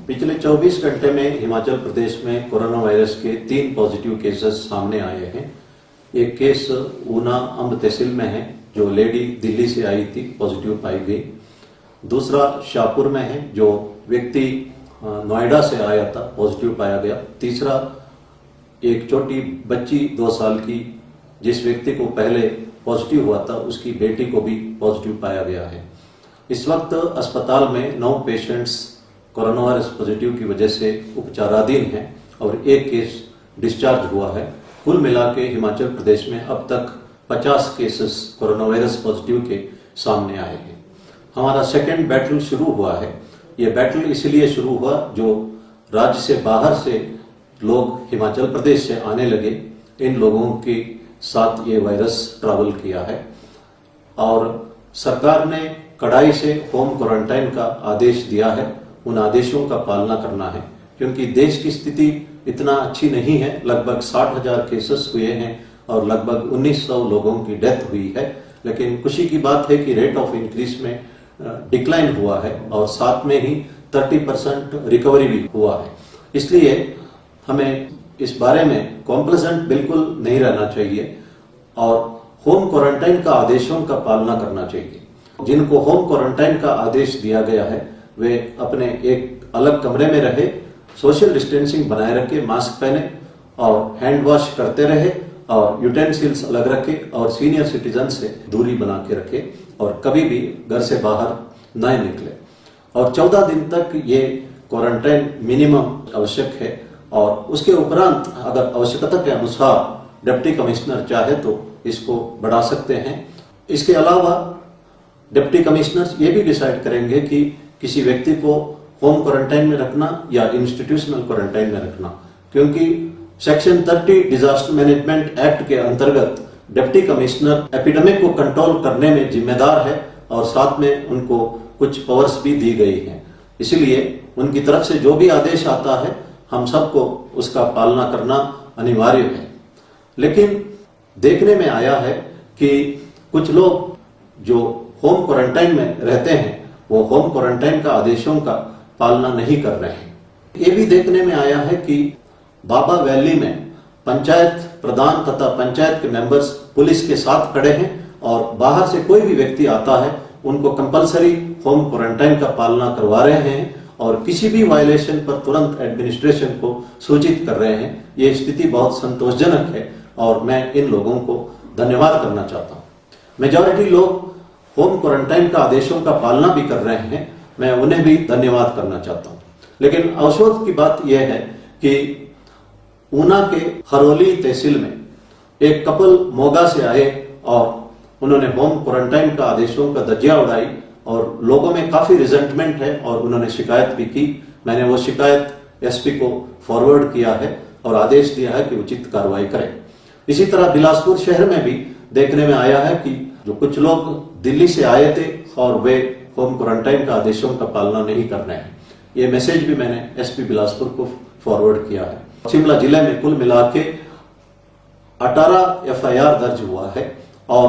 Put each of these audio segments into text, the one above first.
पिछले 24 घंटे में हिमाचल प्रदेश में कोरोना वायरस के 3 पॉजिटिव केसेस सामने आए हैं। एक केस ऊना अंब तहसील में है, जो लेडी दिल्ली से आई थी, पॉजिटिव पाई गई। दूसरा शाहपुर में है, जो व्यक्ति नोएडा से आया था, पॉजिटिव पाया गया। तीसरा एक छोटी बच्ची 2 साल की, जिस व्यक्ति को पहले पॉजिटिव हुआ था, उसकी बेटी को भी पॉजिटिव पाया गया है। इस वक्त अस्पताल में 9 पेशेंट्स कोरोना वायरस पॉजिटिव की वजह से उपचाराधीन हैं और एक केस डिस्चार्ज हुआ है। कुल मिला के हिमाचल प्रदेश में अब तक 50 केसेस कोरोना वायरस पॉजिटिव के सामने आए हैं। हमारा सेकेंड बैटल शुरू हुआ है। ये बैटल इसलिए शुरू हुआ, जो राज्य से बाहर से लोग हिमाचल प्रदेश से आने लगे, इन लोगों के साथ ये वायरस ट्रैवल किया है और सरकार ने कड़ाई से होम क्वारंटाइन का आदेश दिया है। उन आदेशों का पालना करना है, क्योंकि देश की स्थिति इतना अच्छी नहीं है। लगभग 60,000 केसेस हुए हैं और लगभग 1900 लोगों की डेथ हुई है। लेकिन खुशी की बात है कि रेट ऑफ इंक्रीज में डिक्लाइन हुआ है और साथ में ही 30% रिकवरी भी हुआ है। इसलिए हमें इस बारे में कॉम्प्लेसेंट बिल्कुल नहीं रहना चाहिए और होम क्वारंटाइन का आदेशों का पालना करना चाहिए। जिनको होम क्वारंटाइन का आदेश दिया गया है, वे अपने एक अलग कमरे में रहे, सोशल डिस्टेंसिंग बनाए रखे, मास्क पहने और हैंड वॉश करते रहे और यूटेंसिल्स अलग रखे और सीनियर सिटीजन से दूरी बना के रखे और कभी भी घर से बाहर न निकले। और 14 दिन तक ये क्वारंटाइन मिनिमम आवश्यक है और उसके उपरांत अगर आवश्यकता के अनुसार डिप्टी कमिश्नर चाहे तो इसको बढ़ा सकते हैं। इसके अलावा डिप्टी कमिश्नर्स ये भी डिसाइड करेंगे कि किसी व्यक्ति को होम क्वारंटाइन में रखना या इंस्टीट्यूशनल क्वारंटाइन में रखना, क्योंकि सेक्शन 30 डिजास्टर मैनेजमेंट एक्ट के अंतर्गत डिप्टी कमिश्नर एपिडेमिक को कंट्रोल करने में जिम्मेदार है और साथ में उनको कुछ पावर्स भी दी गई हैं। इसलिए उनकी तरफ से जो भी आदेश आता है, हम सबको उसका पालना करना अनिवार्य है। लेकिन देखने में आया है कि कुछ लोग जो होम क्वारंटाइन में रहते हैं, वो होम क्वारंटाइन का आदेशों का पालना नहीं कर रहे हैं। ये भी देखने में आया है कि बाबा वैली में पंचायत प्रधान तथा पंचायत के मेंबर्स पुलिस के साथ खड़े हैं और बाहर से कोई भी व्यक्ति आता है, उनको कंपलसरी होम क्वारंटाइन का पालना करवा रहे हैं और किसी भी वायलेशन पर तुरंत एडमिनिस्ट्रेशन को सूचित कर रहे हैं। ये स्थिति बहुत संतोषजनक है और मैं इन लोगों को धन्यवाद करना चाहता हूँ। मेजॉरिटी लोग होम क्वारंटाइन का आदेशों का पालना भी कर रहे हैं, मैं उन्हें भी धन्यवाद करना चाहता हूं। लेकिन अफसोस की बात यह है कि ऊना के हरोली तहसील में एक कपल मोगा से आए और उन्होंने होम क्वारंटाइन का आदेशों का धज्जियां उड़ाई और लोगों में काफी रिजेंटमेंट है और उन्होंने शिकायत भी की। मैंने वो शिकायत एसपी को फॉरवर्ड किया है और आदेश दिया है कि उचित कार्रवाई करें। इसी तरह बिलासपुर शहर में भी देखने में आया है कि जो कुछ लोग दिल्ली से आए थे और वे होम क्वारंटाइन का आदेशों का पालना नहीं कर रहे हैं। ये मैसेज भी मैंने एसपी बिलासपुर को फॉरवर्ड किया है। शिमला जिले में कुल मिला के 18 एफआईआर दर्ज हुआ है और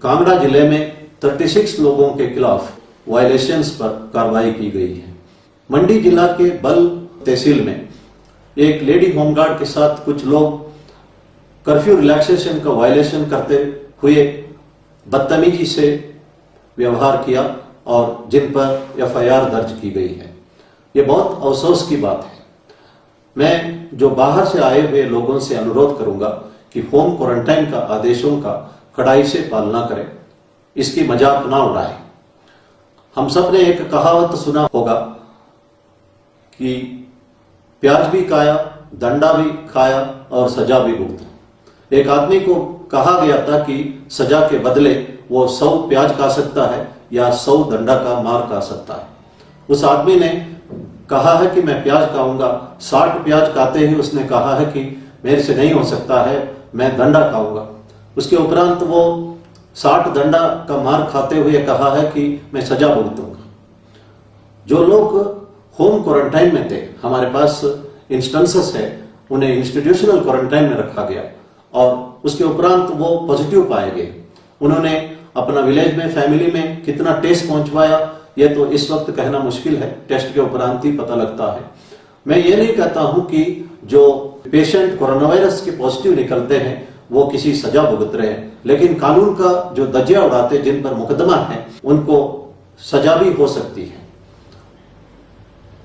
कांगड़ा जिले में 36 लोगों के खिलाफ वायलेशंस पर कार्रवाई की गई है। मंडी जिला के बल तहसील में एक लेडी होमगार्ड के साथ कुछ लोग कर्फ्यू रिलैक्सेशन का वायलेशन करते हुए बदतमीजी से व्यवहार किया और जिन पर एफआईआर दर्ज की गई है। ये बहुत अफसोस की बात है। मैं जो बाहर से आए हुए लोगों से अनुरोध करूंगा कि होम क्वारंटाइन का आदेशों का कड़ाई से पालना करें, इसकी मजाक ना उड़ाएं। हम सब ने एक कहावत सुना होगा कि प्याज भी खाया, दंडा भी खाया और सजा भी भुगता। एक आदमी को कहा गया था कि सजा के बदले वो 100 प्याज खा सकता है या 100 दंडा का मार खा सकता है। उस आदमी ने कहा है कि मैं प्याज खाऊंगा। 60 प्याज खाते ही उसने कहा है कि मेरे से नहीं हो सकता है, मैं दंडा खाऊंगा। उसके उपरांत वो 60 दंडा का मार खाते हुए कहा है कि मैं सजा भुगतूंगा। जो लोग होम क्वारंटाइन में थे, हमारे पास इंस्टेंसेस है, उन्हें इंस्टीट्यूशनल क्वारंटाइन में रखा गया और उसके उपरांत वो पॉजिटिव पाए गए। उन्होंने अपना विलेज में, फैमिली में कितना टेस्ट पहुंचवाया, ये तो इस वक्त कहना मुश्किल है, टेस्ट के उपरांत ही पता लगता है। मैं ये नहीं कहता हूं कि जो पेशेंट कोरोना वायरस के पॉजिटिव निकलते हैं वो किसी सजा भुगत रहे हैं, लेकिन कानून का जो दजिया उड़ाते जिन पर मुकदमा है उनको सजा भी हो सकती है।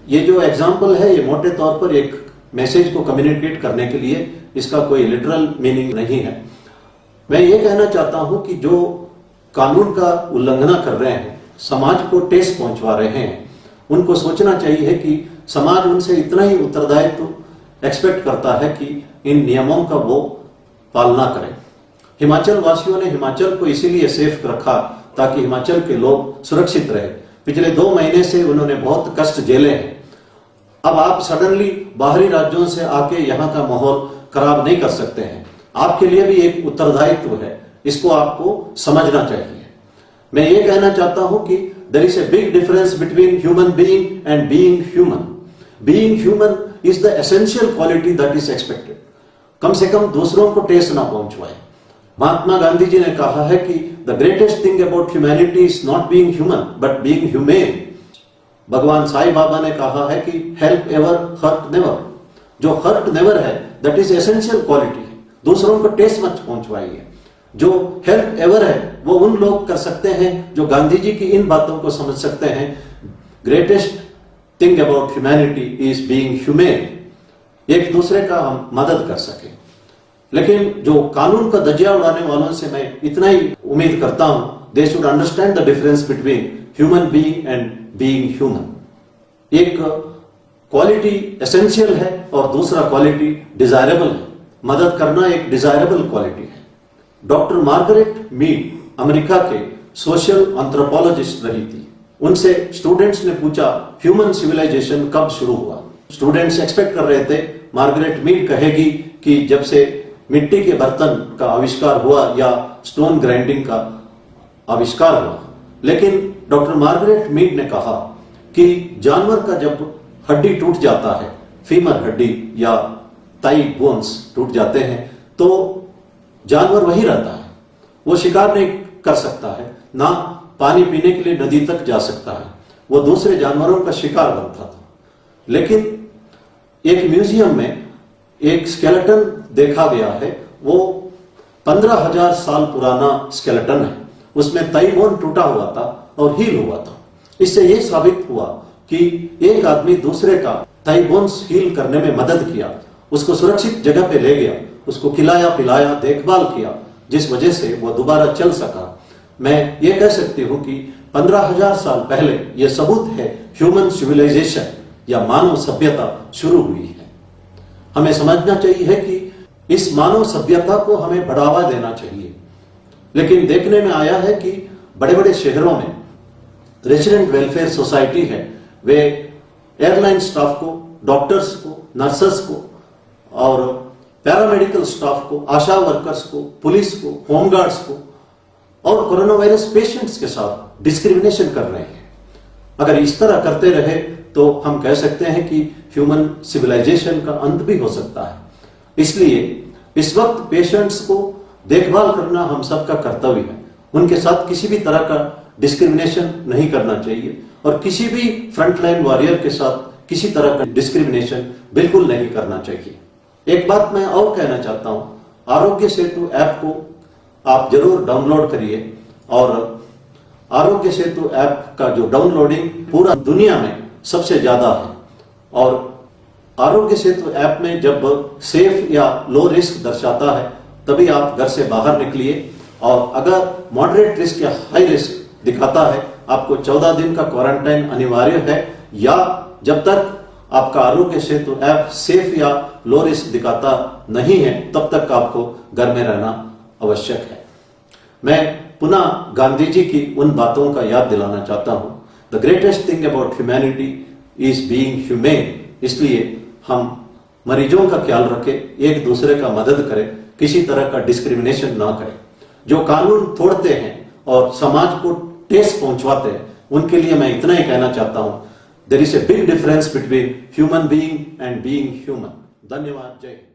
ये जो एग्जाम्पल है ये मोटे तौर पर एक मैसेज को कम्युनिकेट करने के लिए, इसका कोई लिटरल मीनिंग नहीं है। मैं ये कहना चाहता हूं कि जो कानून का उल्लंघन कर रहे हैं, समाज को ठेस पहुंचवा रहे हैं, उनको सोचना चाहिए कि समाज उनसे इतना ही उत्तरदायित्व एक्सपेक्ट करता है कि इन नियमों का वो पालना करें। हिमाचल वासियों ने हिमाचल को इसीलिए सेफ रखा ताकि हिमाचल के लोग सुरक्षित रहे। पिछले 2 महीने से उन्होंने बहुत कष्ट झेले हैं। अब आप सडनली बाहरी राज्यों से आके यहाँ का माहौल खराब नहीं कर सकते हैं। आपके लिए भी एक उत्तरदायित्व है, इसको आपको समझना चाहिए। मैं ये कहना चाहता हूं कि there is a big difference between human being and being human. Being human is the essential quality that is expected. कम से कम दूसरों को ठेस ना पहुंचवाए। महात्मा गांधी जी ने कहा है कि the greatest thing about humanity is not being human but being humane. भगवान साईं बाबा ने कहा है कि हेल्प एवर हर्ट नेवर। जो हर्ट नेवर है दैट इज एसेंशियल क्वालिटी। दूसरों को ठेस मत पहुंचवाइए। जो हेल्प एवर है वो उन लोग कर सकते हैं जो गांधी जी की इन बातों को समझ सकते हैं। Greatest thing about humanity is being humane. एक दूसरे का हम मदद कर सके। लेकिन जो कानून का दजिया उड़ाने वालों से मैं इतना ही उम्मीद करता हूं, they should understand the difference between human being and being human. एक क्वालिटी एसेंशियल है और दूसरा क्वालिटी डिजायरेबल है। मदद करना एक डिजायरेबल क्वालिटी है। डॉक्टर मार्गरेट मीड अमेरिका के सोशल एंथ्रोपोलॉजिस्ट रही थी। उनसे स्टूडेंट्स ने पूछा ह्यूमन सिविलाइजेशन कब शुरू हुआ। स्टूडेंट्स एक्सपेक्ट कर रहे थे मार्गरेट मीड कहेगी कि जब से मिट्टी के बर्तन का आविष्कार हुआ या स्टोन ग्राइंडिंग का आविष्कार हुआ। लेकिन डॉक्टर मार्गरेट मीड ने कहा कि जानवर का जब हड्डी टूट जाता है, फीमर हड्डी या ताई बोन्स टूट जाते हैं, तो जानवर वही रहता है। वो शिकार नहीं कर सकता है, ना पानी पीने के लिए नदी तक जा सकता है। वो दूसरे जानवरों का शिकार बनता था। लेकिन एक म्यूजियम में एक स्केलेटन देखा गया है। वो 15,000 साल पुराना स्केलेटन है। उसमें ताई बोन टूटा हुआ था और हील हुआ था। इससे यह साबित हुआ कि एक आदमी दूसरे का ताई बोन्स हील करने में मदद किया, उसको सुरक्षित जगह पे ले गया, उसको खिलाया पिलाया देखभाल किया, जिस वजह से वो दोबारा चल सका। मैं ये कह सकती हूं कि 15,000 साल पहले यह सबूत है ह्यूमन सिविलाइजेशन या मानव सभ्यता शुरू हुई है। हमें समझना चाहिए कि इस मानव सभ्यता को हमें बढ़ावा देना चाहिए। लेकिन देखने में आया है कि बड़े बड़े शहरों में रेसिडेंट वेलफेयर सोसाइटी है, वे एयरलाइन स्टाफ को, डॉक्टर्स को, नर्सेस को और पैरामेडिकल स्टाफ को, आशा वर्कर्स को, पुलिस को, होमगार्ड्स को और कोरोना वायरस पेशेंट्स के साथ डिस्क्रिमिनेशन कर रहे हैं। अगर इस तरह करते रहे तो हम कह सकते हैं कि ह्यूमन सिविलाइजेशन का अंत भी हो सकता है। इसलिए इस वक्त पेशेंट्स को देखभाल करना हम सबका कर्तव्य है। उनके साथ किसी भी तरह का डिस्क्रिमिनेशन नहीं करना चाहिए और किसी भी फ्रंटलाइन वॉरियर के साथ किसी तरह का डिस्क्रिमिनेशन बिल्कुल नहीं करना चाहिए। एक बात मैं और कहना चाहता हूं, आरोग्य सेतु ऐप को आप जरूर डाउनलोड करिए और आरोग्य सेतु ऐप का जो डाउनलोडिंग पूरा दुनिया में सबसे ज्यादा है। और आरोग्य सेतु ऐप में जब सेफ या लो रिस्क दर्शाता है तभी आप घर से बाहर निकलिए, और अगर मॉडरेट रिस्क या हाई रिस्क दिखाता है आपको 14 दिन का क्वारंटाइन अनिवार्य है, या जब तक आपका आरोग्य सेतु ऐप सेफ या लो रिस्क दिखाता नहीं है तब तक आपको घर में रहना आवश्यक है। मैं पुनः गांधी जी की उन बातों का याद दिलाना चाहता हूं, the greatest thing about humanity is being humane. इसलिए हम मरीजों का ख्याल रखें, एक दूसरे का मदद करें, किसी तरह का डिस्क्रिमिनेशन ना करें। जो कानून तोड़ते हैं और समाज को ठेस पहुंचवाते हैं उनके लिए मैं इतना ही कहना चाहता हूं, there is a big difference between human being and being human. धन्यवाद। जय हिंद।